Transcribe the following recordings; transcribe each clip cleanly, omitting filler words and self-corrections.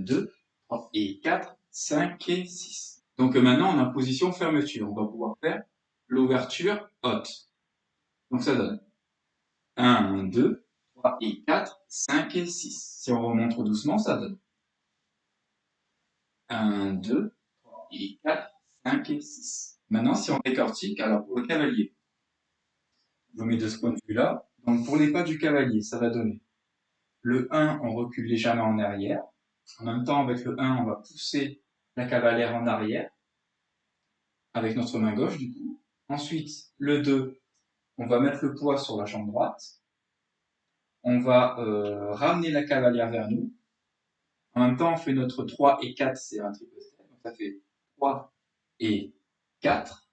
2, 3 et 4, 5 et 6. Donc maintenant, on est en position fermeture. On va pouvoir faire l'ouverture haute. Donc ça donne 1, 2, 3 et 4, 5 et 6. Si on remonte doucement, ça donne 1, 2, 3 et 4, 5 et 6. Maintenant, si on décortique, alors pour le cavalier, je vous mets de ce point de vue-là. Donc pour les pas du cavalier, ça va donner le 1, on recule légèrement en arrière. En même temps, avec le 1, on va pousser la cavalière en arrière avec notre main gauche, du coup. Ensuite, le 2, on va mettre le poids sur la jambe droite. On va ramener la cavalière vers nous. En même temps, on fait notre 3 et 4, c'est un triple step. Donc ça fait 3 et 4.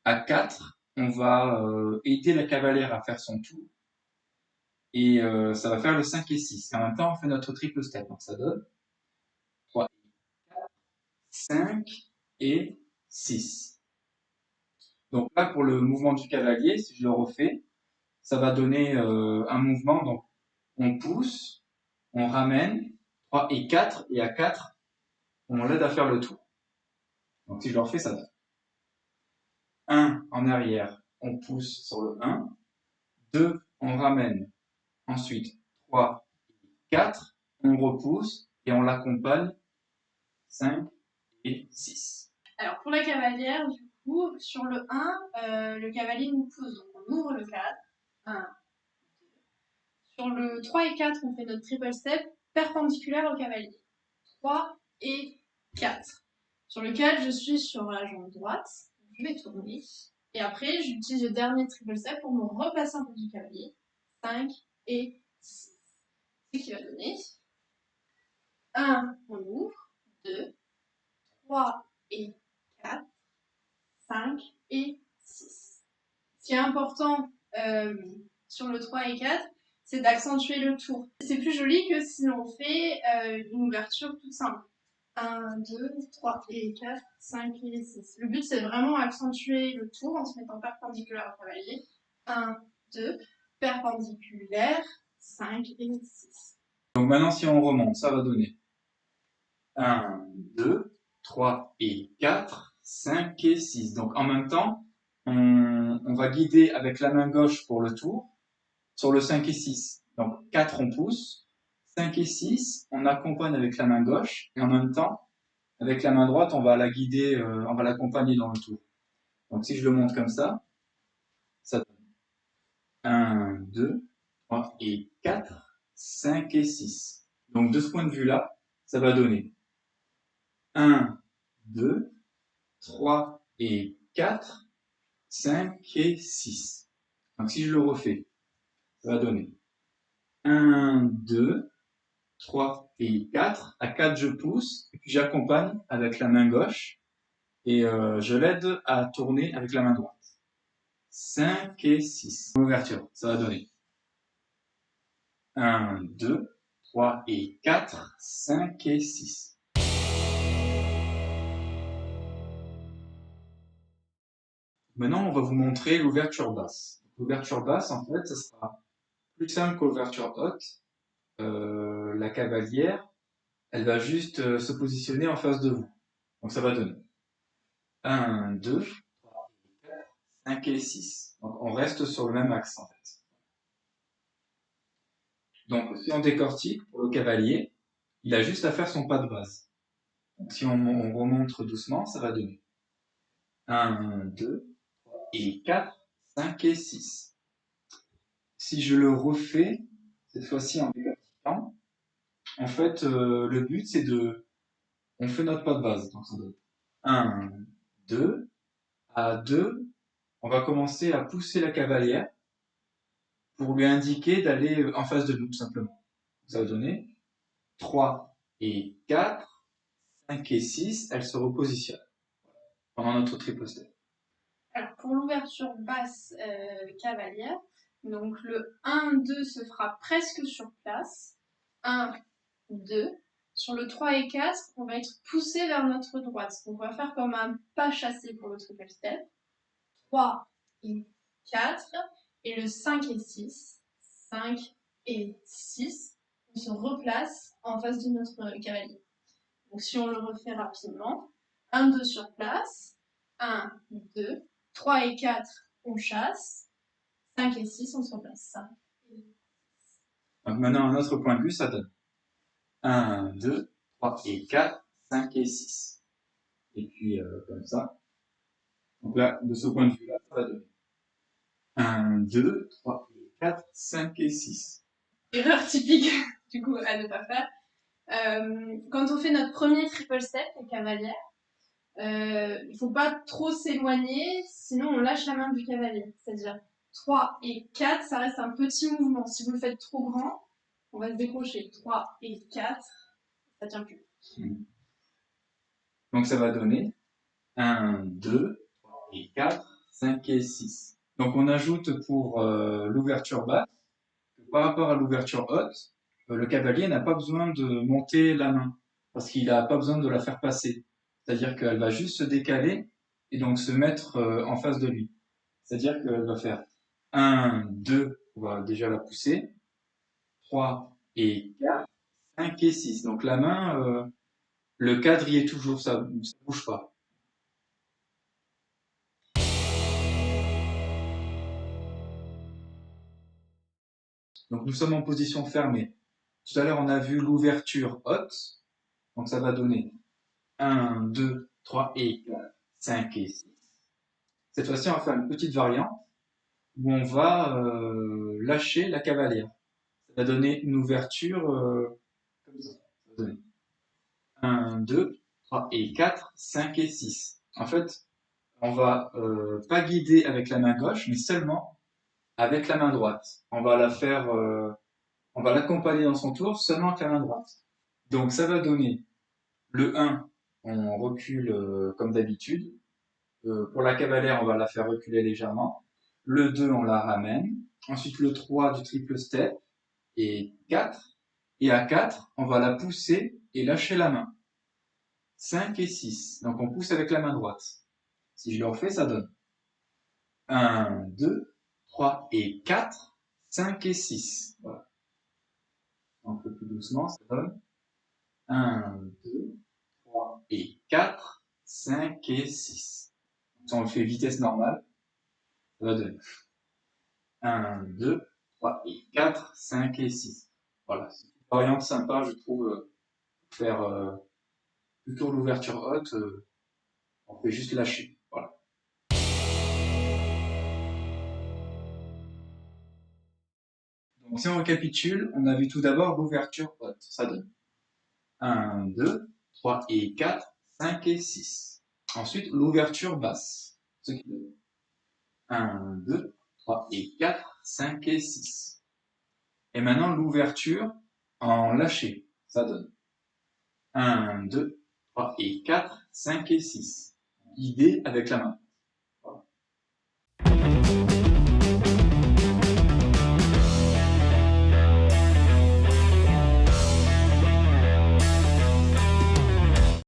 À 4, on va aider la cavalière à faire son tour. Et ça va faire le 5 et 6. Et en même temps, on fait notre triple step. Donc ça donne 3 et 4, 5 et 6. Donc là, pour le mouvement du cavalier, si je le refais, ça va donner un mouvement. Donc on pousse, on ramène, 3 et 4, et à 4, on l'aide à faire le tour. Donc si je le refais, ça donne 1 en arrière, on pousse sur le 1, 2, on ramène, ensuite 3, 4, on repousse et on l'accompagne, 5 et 6. Alors pour la cavalière, du coup, sur le 1, le cavalier nous pousse, donc on ouvre le 4, 1, 2. Sur le 3 et 4, on fait notre triple step perpendiculaire au cavalier, 3 et 4. Sur le 4, je suis sur la jambe droite, je vais tourner, et après j'utilise le dernier triple step pour me replacer en face du cavalier, 5 et 6. Ce qui va donner 1, on ouvre, 2, 3 et 4, 5 et 6. Ce qui est important sur le 3 et 4, c'est d'accentuer le tour. C'est plus joli que si on fait une ouverture toute simple. 1, 2, 3 et 4, 5 et 6. Le but, c'est vraiment accentuer le tour en se mettant perpendiculaire au cavalier. 1, 2, perpendiculaire, 5 et 6. Donc maintenant, si on remonte, ça va donner 1, 2, 3 et 4, 5 et 6. Donc en même temps, on va guider avec la main gauche pour le tour sur le 5 et 6. Donc 4, on pousse, 5 et 6, on accompagne avec la main gauche, et en même temps, avec la main droite, on va la guider, on va l'accompagner dans le tour. Donc si je le montre comme ça donne 1, 2, 3 et 4, 5 et 6. Donc de ce point de vue-là, ça va donner 1, 2, 3 et 4, 5 et 6. Donc si je le refais, ça va donner 1, 2, 3 et 4. À 4, je pousse, et puis j'accompagne avec la main gauche, et je l'aide à tourner avec la main droite. 5 et 6. Ouverture, ça va donner 1, 2, 3 et 4, 5 et 6. Maintenant, on va vous montrer l'ouverture basse. L'ouverture basse, en fait, ce sera plus simple que l'ouverture haute. La cavalière, elle va juste se positionner en face de vous. Donc ça va donner 1, 2, 3, 4, 5 et 6. Donc on reste sur le même axe en fait. Donc si on décortique pour le cavalier, il a juste à faire son pas de base. Donc si on remonte doucement, ça va donner 1, 2, 3 et 4, 5 et 6. Si je le refais, cette fois-ci en décortiquant, en fait le but c'est on fait notre pas de base. Donc ça donne 1, 2, à 2, on va commencer à pousser la cavalière pour lui indiquer d'aller en face de nous, tout simplement. Ça va donner 3 et 4, 5 et 6, elle se repositionne pendant notre triple step. Alors pour l'ouverture basse cavalière, donc le 1, 2 se fera presque sur place. 1, 2. Sur le 3 et 4, on va être poussé vers notre droite. Donc on va faire comme un pas chassé pour le triple step. 3 et 4. Et le 5 et 6. 5 et 6. On se replace en face de notre cavalier. Donc si on le refait rapidement, 1, 2 sur place, 1, 2, 3 et 4, on chasse, 5 et 6, on se replace. Donc maintenant, un autre point de vue, ça donne 1, 2, 3 et 4, 5 et 6. Et puis, comme ça. Donc là, de ce point de vue-là, ça va donner 1, 2, 3 et 4, 5 et 6. Erreur typique, du coup, à ne pas faire. Quand on fait notre premier triple step, les cavalières, il ne faut pas trop s'éloigner, sinon on lâche la main du cavalier. C'est-à-dire 3 et 4, ça reste un petit mouvement. Si vous le faites trop grand, on va se décrocher. 3 et 4, ça tient plus. Donc ça va donner 1, 2, 3 et 4, 5 et 6. Donc on ajoute pour l'ouverture basse, que par rapport à l'ouverture haute, le cavalier n'a pas besoin de monter la main, parce qu'il n'a pas besoin de la faire passer. C'est-à-dire qu'elle va juste se décaler et donc se mettre en face de lui. C'est-à-dire qu'elle va faire 1, 2, on va déjà la pousser, 3 et 4, 5 et 6. Donc la main, le cadre y est toujours, ça ne bouge pas. Donc nous sommes en position fermée. Tout à l'heure, on a vu l'ouverture haute. Donc ça va donner 1, 2, 3 et 4, 5 et 6. Cette fois-ci, on va faire une petite variante où on va lâcher la cavalière. Ça va donner une ouverture comme ça. Ça va donner 1, 2, 3 et 4, 5 et 6. En fait, on va pas guider avec la main gauche, mais seulement avec la main droite. On va la faire, on va l'accompagner dans son tour seulement avec la main droite. Donc ça va donner le 1, on recule comme d'habitude. Pour la cavalière, on va la faire reculer légèrement. Le 2, on la ramène. Ensuite, le 3 du triple step et 4. Et à 4, on va la pousser et lâcher la main. 5 et 6. Donc on pousse avec la main droite. Si je le refais, ça donne 1, 2, 3 et 4, 5 et 6. Voilà. Un peu plus doucement, ça donne 1, 2, 3 et 4, 5 et 6. Si on le fait vitesse normale, ça va donner 1, 2, 3 et 4, 5 et 6. Voilà, c'est une variante sympa, je trouve, pour faire plutôt l'ouverture haute, on fait juste lâcher. Voilà. Donc si on récapitule, on a vu tout d'abord l'ouverture haute, ça donne 1, 2, 3 et 4, 5 et 6. Ensuite, l'ouverture basse, ce qui donne 1, 2, 3 et 4, 5 et 6. Et maintenant, l'ouverture en lâché, ça donne 1, 2, 3 et 4, 5 et 6. Guidé avec la main.